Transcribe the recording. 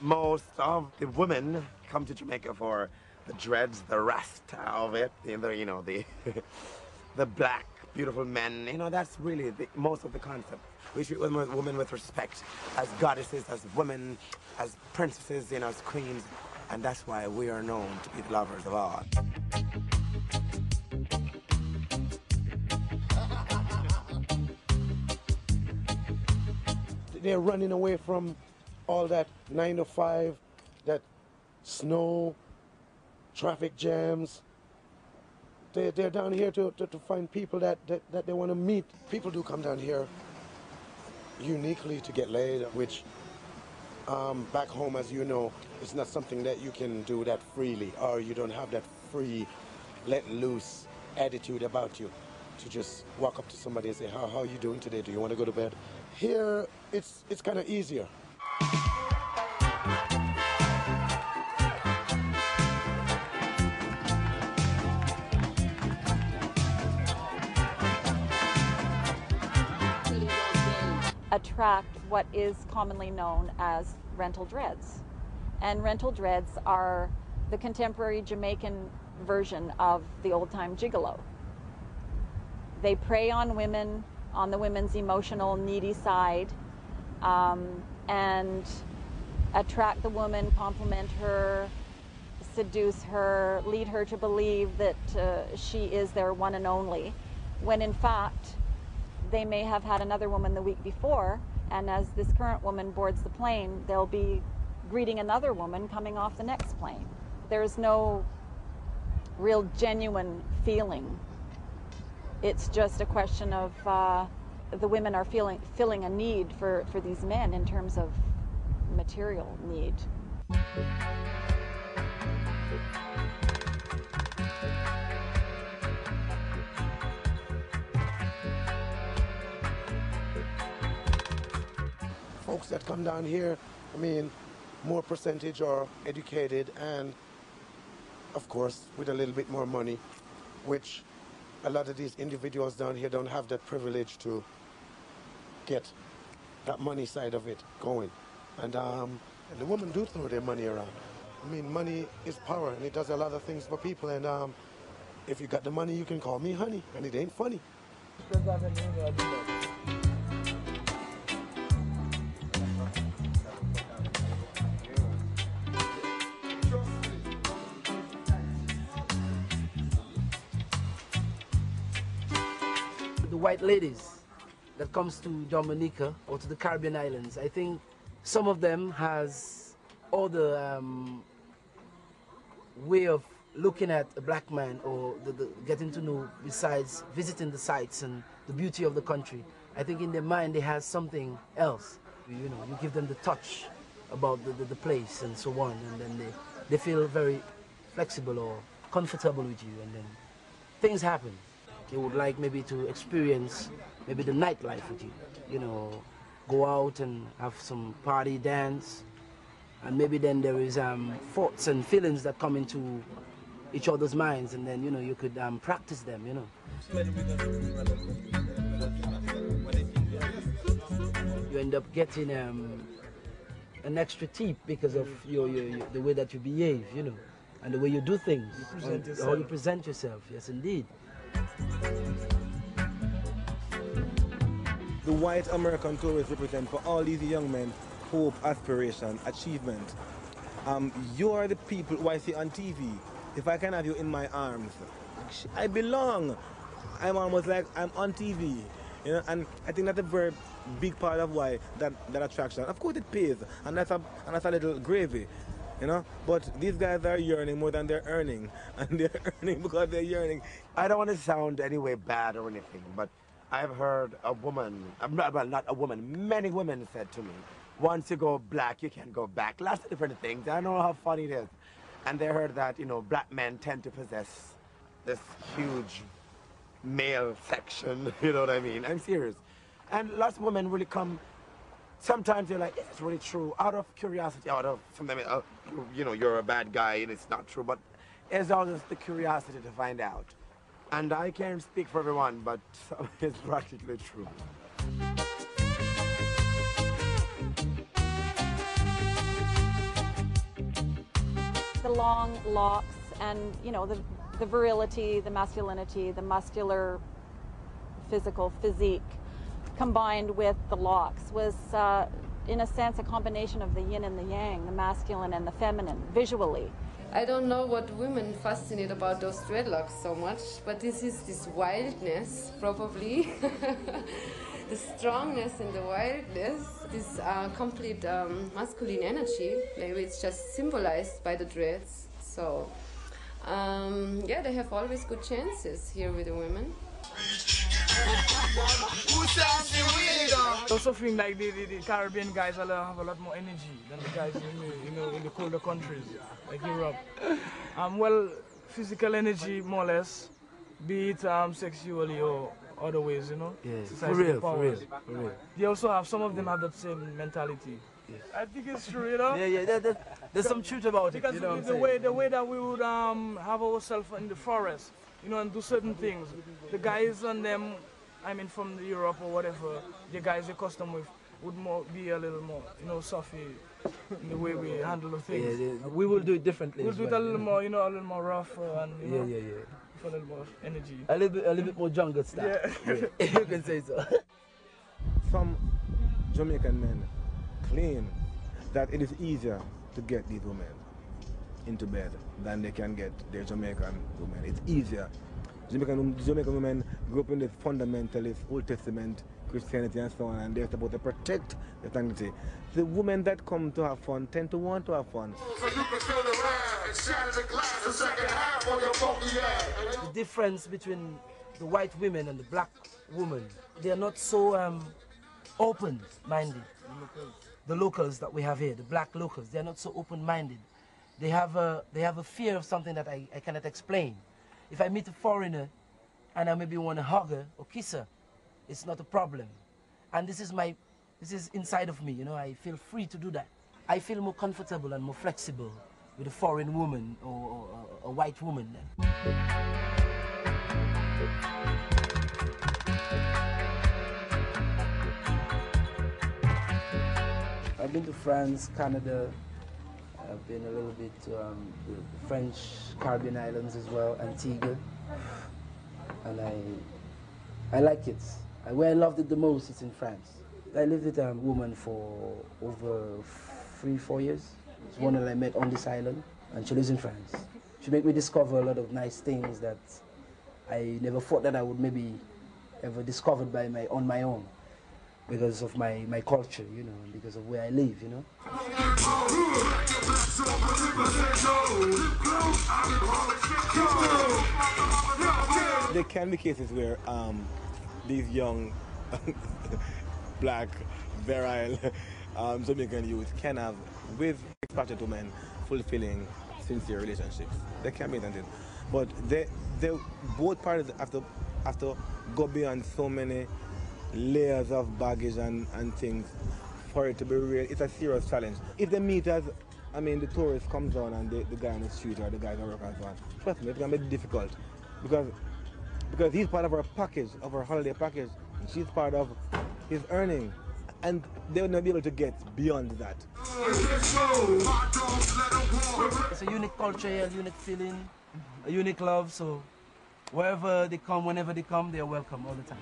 Most of the women come to Jamaica for the dreads, the rasta of it, the the black, beautiful men. That's really most of the concept. We treat women with respect, as goddesses, as women, as princesses, as queens, and that's why we are known to be the lovers of art. They're running away from all that 9 to 5, that snow, traffic jams. They're down here to find people that they want to meet. People do come down here uniquely to get laid, which back home, as you know, it's not something that you can do that freely, or you don't have that free, let loose attitude about you to just walk up to somebody and say, how are you doing today? Do you want to go to bed? Here, it's kind of easier. Attract what is commonly known as rental dreads. And rental dreads are the contemporary Jamaican version of the old-time gigolo. They prey on women, on the women's emotional, needy side, and attract the woman, compliment her, seduce her, lead her to believe that she is their one and only, when in fact they may have had another woman the week before, and as this current woman boards the plane, they'll be greeting another woman coming off the next plane. There's no real genuine feeling. It's just a question of the women are filling a need for these men in terms of material need. Folks that come down here, more percentage are educated and, of course, with a little bit more money, which a lot of these individuals down here don't have that privilege to get that money side of it going. And the women do throw their money around. Money is power, and it does a lot of things for people. And if you got the money, you can call me honey, and it ain't funny. The white ladies that comes to Dominica or to the Caribbean islands, I think some of them has all the way of looking at a black man, or the getting to know, besides visiting the sites and the beauty of the country. I think in their mind they have something else. You give them the touch about the place and so on, and then they feel very flexible or comfortable with you, and then things happen. They would like maybe to experience maybe the nightlife with you, go out and have some party, dance, and maybe then there is thoughts and feelings that come into each other's minds, and then you could practice them. You end up getting an extra tip because of the way that you behave, and the way you do things, how you present yourself. Yes, indeed. The white American tourists represent for all these young men hope, aspiration, achievement. You are the people who I see on TV. If I can have you in my arms, I belong. I'm almost like I'm on TV. And I think that's a very big part of why that attraction. Of course it pays, and that's a little gravy. But these guys are yearning more than they're earning, and they're earning because they're yearning. I don't want to sound any way bad or anything, but I've heard a woman, not a woman, many women said to me, once you go black, you can't go back. Lots of different things. I don't know how funny it is. And they heard that, black men tend to possess this huge male section, you know what I mean? I'm serious. And lots of women really come. Sometimes they're like, is this really true? Out of curiosity, sometimes, you're a bad guy and it's not true, but it's always the curiosity to find out. And I can't speak for everyone, but it's practically true. long locks and, you know, the virility, the masculinity, the muscular physical physique combined with the locks was, in a sense, a combination of the yin and the yang, the masculine and the feminine, visually. I don't know what women fascinate about those dreadlocks so much, but this is this wildness, probably. The strongness and the wildness, this complete masculine energy, maybe it's just symbolized by the dreads. So, yeah, they have always good chances here with the women. I also think like the Caribbean guys have a lot more energy than the guys in the colder countries like Europe. Well, physical energy more or less, be it sexually or other ways, you know. Yeah, for real. They also have, some of them have that same mentality. Yes. I think it's true, you know. Yeah. There's some truth about it. Because you know the way that we would have ourselves in the forest, you know, and do certain things. The guys on them, I mean, from Europe or whatever, the guys accustomed with would be a little more, you know, softy in the way we handle the things. Yeah, we will do it differently. We'll do it a little more, you know, a little more rough and you know, yeah. for a little more energy. A little bit more jungle style. Yeah. You can say so. Some Jamaican men claim that it is easier to get these women into bed than they can get their Jamaican women. It's easier. Jamaican women grew up in this fundamentalist Old Testament Christianity and so on, and they're supposed to protect their dignity. The women that come to have fun tend to want to have fun. The difference between the white women and the black women, they are not so open-minded. The locals that we have here, the black locals, they are not so open-minded. They have a fear of something that I cannot explain. If I meet a foreigner and I maybe want to hug her or kiss her, it's not a problem. And this is inside of me, you know, I feel free to do that. I feel more comfortable and more flexible with a foreign woman or a white woman then. I've been to France, Canada. I've been a little bit to the French Caribbean islands as well, Antigua, and I like it. Where I loved it the most is in France. I lived with a woman for over 3-4 years. It's one that I met on this island, and she lives in France. She made me discover a lot of nice things that I never thought that I would maybe ever discover on my own, because of my culture, you know, and because of where I live, you know. There can be cases where these young, black, virile Jamaican youth can have, with expatriate women, fulfilling, sincere relationships. They can be intended. But they both parties have to go beyond so many layers of baggage and things for it to be real. It's a serious challenge. If they meet as, I mean, the tourist comes on and the guy on the street or the guy on work and so on, trust me, it's going to be difficult. Because he's part of our package, of our holiday package. She's part of his earning. And they will not be able to get beyond that. It's a unique culture, a unique feeling, a unique love, so wherever they come, whenever they come, they are welcome all the time.